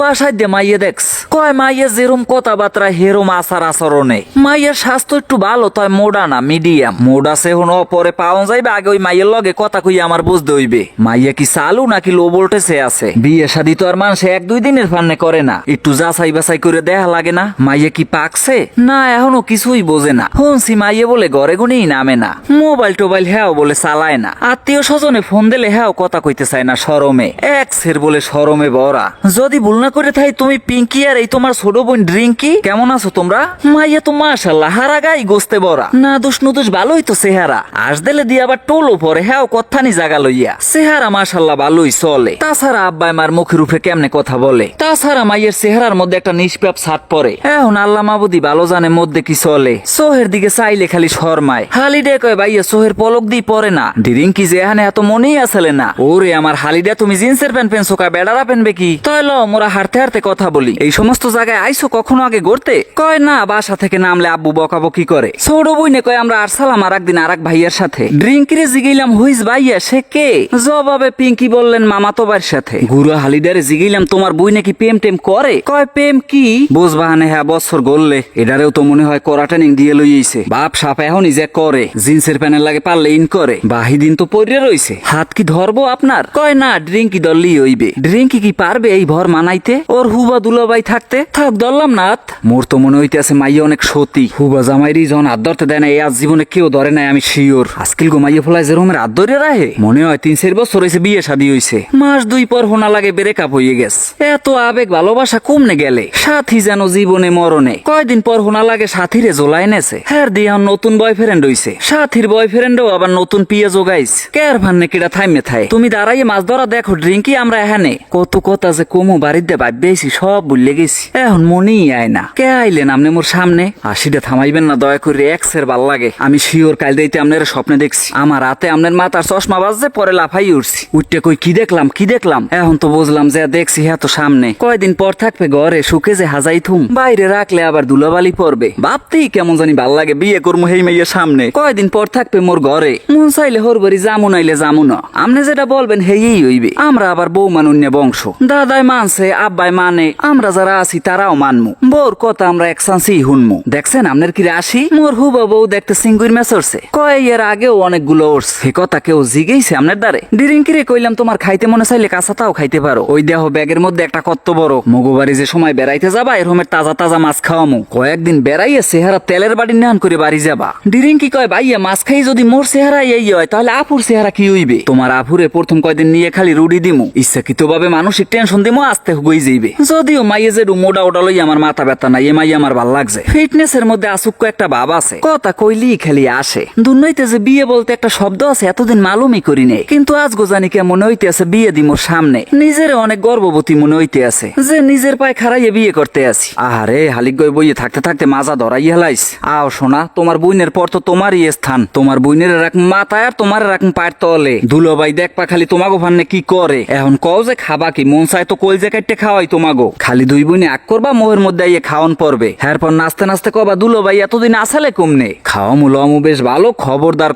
বাসায় দে মাইয়ে দেখস কয় মাইয়ে যেরম কথাবার্তা হেরম আচার আচরণে মাইয়ের স্বাস্থ্য একটু ভালো তয় মোডা না মিডিয়াম মোড আছে হন পরে পাওয়া যাইবে আগে ওই মাইয়ের লগে কথা কই আমার বুঝতে হইবে মাইয়া কি চালু নাকি লো ভোল্টেজে আছে বিয়ে শাদী তো আর মানুষ 1-2 দিনের ফান্নে করে না একটু যাচাই বাছাই করে দেখা লাগে না মাইয়া কি পাকছে না এখনো কিছুই বোঝে না শুনছি মাইয়ে বলে ঘরে গুনেই নামে না মোবাইল টোবাইল হ্যাও বলে চালায় না আত্মীয় স্বজনে ফোন দিলে হ্যাও কথা কইতে চায় না শরমে এক্সের বলে শরমে ভরা যদি ভুল না করে থাই তুমি পিঙ্কি আর এই তোমার ছোট বোন ড্রিঙ্কি কেমন আছো তোমরা মাইয়া তো মাশাআল্লাহ হারা গাই গোস্তে বড়া না দোষ নুদোষ ভালোই তো চেহারা আস দিলে দিয়ে আবার টোলো পরে হ্যাও কথানি জাগা লইয়া চেহারা মাশাআল্লাহ ভালোই চলে তাছাড়া আব্বাই মার মুখের উপরে কেমনে কথা বলে তাছাড়া মাইয়ের চেহারার মধ্যে একটা নিষ্পাপ ছাট পরে এখন আল্লাহ মাবুদি ভালো জানে মধ্যে কি চলে সোহের দিকে চাইলে খালি শর্মায় হালিডে কয় ভাইয়া সোহের পলক দি পরে না ড্রিঙ্কি যে এখানে এত মনেই আসলে না ওরে আমার হালিডা তুমি জিন্সের প্যান্ট পেনছো কা বেড়ারা পেনবে কি তাই ল মোরা হাঁটতে হাঁটতে কথা বলি এই সমস্ত জায়গায় আইসো কখনো আগে গড়তে কয় না বাসা থেকে নামলে আব্বু বকাবকি করে ছোট বইনে কয় আমরা আরসালাম আর একদিন আর এক ভাইয়ের সাথে ড্রিঙ্কিরে জিগাইলাম হুইস ভাইয়া সে কে জবাবে পিঙ্কি বললেন মামাতো ভাইয়ের সাথে গুরু হালিডারে জিগাইলাম তোমার বই নাকি প্রেম টেম করে কয় প্রেম কি বুঝবাহানে হ্যাঁ বছর গড়লে এটারেও তো মনে হয় করা ট্রেনিং দিয়ে লইছে বাপ সাপ এখনই যে করে জিন্সের প্যানের লাগে পারলে ইন করে বাহিদিন তো পড়ে রইছে হাত কি ধরবো আপনার কয় না ড্রিঙ্কি দললি হইবে ড্রিঙ্কি কি পারবে এই ভর মানাইতে ওর হুবা দুলাভাই থাকতে থাক ধরলাম না মোর তো মনে হইতেছে মাইয়া অনেক সতী হুবা জামাইরি যখন হাত ধরতে দেয় না এই আজ জীবনে কেউ ধরে নাই আমি শিওর আজকাল গো মাইয়া ফলাই যেরকমের হাত ধরে রাহে মনে হয় 3-4 বছর হয়েছে বিয়ে শাদী হইছে মাস 2 পর হোনা লাগে ব্রেকআপ হয়ে গেছে এত আবেগ ভালোবাসা কমনে গেলে সাথী যেন জীবনে মরণে কয়দিন পর হোনা লাগে সাথীরে জোলাই নেছে হ্যার দিয়ে নতুন বয়ফ্রেন্ড হইছে সাথীর বয়ফ্রেন্ডও আবার নতুন পিয়া জোগাইছে কেয়ার ভান্নে কিটা থাইমে থাই তুমি দাঁড়াইয়ে মাছ ধরা দেখো ড্রিঙ্কি আমরা এখানে কত কথা যে কমু বাড়িতে ভাববেছি সব ভুলে গেছি এখন মনেই আয় না কে আইলেন আপনি মোর সামনে আসিটা থামাইবেন না দয়া করে এক্সের ভাল লাগে আমি শিওর কাল দিতে আপনার স্বপ্নে দেখছি আমার হাতে আপনার মাথার চশমা বাজছে পরে লাফাই উঠছি উঠতে কই কি দেখলাম এখন তো বুঝলাম যে দেখছি হ্যাঁ তো সামনে কয়দিন পর থাকবে ঘরে শুকে যে হাজাই থুম বাইরে রাখলে আবার ধুলাবালি পড়বে ভাবতেই কেমন জানি ভাল লাগে বিয়ে করবো হেই মেয়ের সামনে কয়দিন পর থাকবে মোর ঘরে মন চাইলে হরবরি জামু নাইলে জামু না আপনি যেটা বলবেন হেই হইবে আমরা আবার বউ মানুন্য বংশ দাদাই মানছে আব্বাই মানে আমরা যারা আছি তারাও মানমু বউর কথা আমরা এক চান্সেই হুনমু দেখছেন আপনার কি রাশি মোর হুবা বউ দেখতে সিঙ্গুর মেসরছে কয় এর আগেও অনেকগুলো ওরছে সে কথা কেউ জিগেইছে আপনার দ্বারে ডিরিঙ্কিরে কইলাম তোমার খাইতে মনে চাইলে কাঁচাটাও খাইতে পারো ওই দেহ ব্যাগের মধ্যে একটা কত বড় মগবাড়ি যে সময় বেড়াইতে যাবা এরকমের তাজা তাজা মাছ খাওয়ামু কয়েকদিন বেড়াইয়ে চেহারা তেলের বাড়ি নান করে বাড়ি যাবা ডিরিঙ্কি কয় ভাইয়া মাছ খাই যদি মোর চেহারা এই হয় তাহলে আপুর চেহারা কি হইবে তোমার আপুরে প্রথম কয়দিন নিয়ে খালি রুডি দিমু ইচ্ছাকৃত ভাবে মানসিক টেনশন দিমু আস্তে গই যাইবে যদিও মাইয়ে যে মোটা ওটা লই আমার মাথা ব্যথা নাই এ মাইয়া আমার ভাল লাগছে ফিটনেসের মধ্যে আসুক্য একটা ভাব আছে কথা কইলি খালি আসে দুর্নইতে যে বিয়ে বলতে একটা শব্দ আছে এতদিন মালুমই করি নেই কিন্তু আজ গোজানি কে মনে হইতে আছে বিয়ে দিমোর সামনে নিজের অনেক গর্ভবতী মনে হইতে আছে যে নিজের পায়ে খাড়াইয়ে বিয়ে করতে আসি আহারে হালিক গই বইয়ে থাকতে থাকতে মাজা ধরাই হেলাইস আও সোনা তোমার বইনের পর তো তোমারই স্থান তোমার বইনের রাখ মাথায় আর তোমার রাখ পায়ের তলে দুলোবাই দেখপা খালি তোমাগো ভান্নে কি করে এখন কও যে খাবা কি মন চায় তো কলজে কাটতে খাওয়াই তোমাগো খালি দুই বইনে আগ করবা মোহের মধ্যে আইয়ে খাওয়ান পড়বে এরপর নাচতে নাচতে কবা দুলোবাই এতদিন আসালে কমনে খাওয়া মুলামু বেশ ভালো খবরদার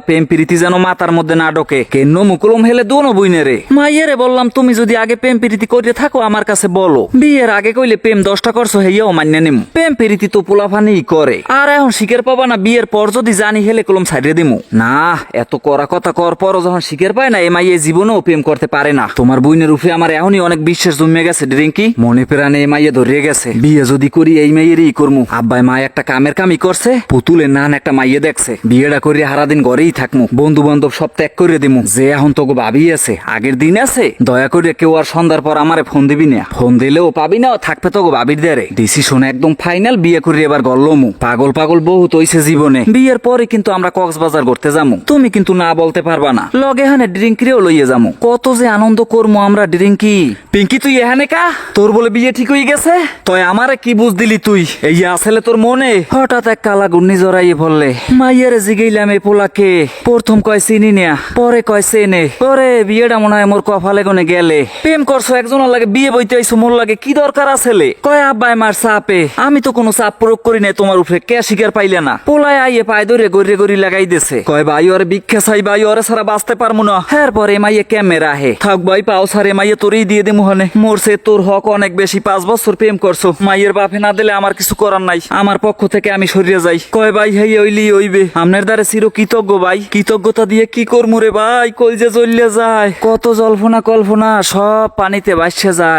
প্রেম প্রীতি যেন মাথার মধ্যে না ঢোকে কেন মুকুলম হেলে দোনো বইনে রে মাইয়েরে বললাম তুমি যদি আগে প্রেম প্রীতি করে থাকো আমার কাছে বলো বিয়ের আগে কইলে প্রেম 10টা করছো হেয়াও মান্য নিম প্রেম প্রীতি তো পোলাফানিই করে আর এখন শিখের পাবা না বিয়ের পর যদি জানি হেলে কলম ছাড়িয়ে দিমু না এত করা কথা কর পর যখন শিখের পায় না এ মাইয়ে জীবনেও প্রেম করতে পারে না তোমার বইনের উপরে আমার এখনই অনেক বিশ্বাস জমে গেছে ড্রিঙ্কি মনে প্রাণে এ মাইয়ে ধরিয়ে গেছে বিয়ে যদি করি এই মাইয়েরই করমু আব্বাই মা একটা কামই করছে পুতুলের নান একটা মাইয়ে দেখছে বিয়েটা করে হারাদিন ঘরেই থাকমু বন্ধু বান্ধব সব ত্যাগ করে দিমু যে এখন তোকে ভাবি আছে আগের দিন আছে দয়া করে কেউ আর সন্ধ্যার পর আমারে ফোন দিবি না ফোন দিলেও পাবি না থাকবে তোকে ভাবির দেরে ডিসিশন একদম ফাইনাল বিয়ে করে এবার গল্লমু পাগল বহুত হইছে জীবনে বিয়ের পরে কিন্তু আমরা কক্সবাজার ঘুরতে যামু তুমি কিন্তু না বলতে পারবা না লগে হানে ড্রিঙ্কিরেও লইয়ে যামু কত যে আনন্দ করমু আমরা ড্রিঙ্কি পিঙ্কি তুই এখানে কা তোর বলে বিয়ে ঠিক হয়ে গেছে তুই আমারে কি বুঝ দিলি তুই এই আসলে তোর মনে হঠাৎ এক কালা গুন্নি জড়াইয়ে পড়লে মাইয়ারে জিগাইলাম এই পোলাকে প্রথম কয় চিনি না পরে কয় চেনে পরে বিয়েটা মনে হয় মোর কপালে গনে গেলে প্রেম করছো একজনের লাগে বিয়ে বইতে আইছো মোর লাগে কি দরকার আছে কয় আব্বাই মার চাপে আমি তো কোনো চাপ প্রয়োগ করি নাই তোমার উপরে কে শিকার পাইলে না পোলায় আইয়ে পায়ে ধরে গড়ি লাগাই দিছে কয় ভাই ওরে ভিক্ষা চাই ভাই ওরে ছাড়া বাঁচতে পারমু না এরপরে মাইয়ে ক্যামেরা হে থাক ভাই পাও সারে মাইয়ে তোরেই দিয়ে দিমু হনে মোর করছে তোর হক অনেক বেশি, 5 বছর প্রেম করছো, মাইয়ের বাপে না দিলে আমার কিছু করার নাই, আমার পক্ষ থেকে আমি সরিয়ে যাই। কয় ভাই হেই ওইলি হইবে, আপনার দ্বারা চির কৃতজ্ঞ ভাই, কৃতজ্ঞতা দিয়ে কি করমু রে ভাই, কই যে জ্বললে যায়, কত জল্পনা কল্পনা সব পানিতে ভাসছে যায়।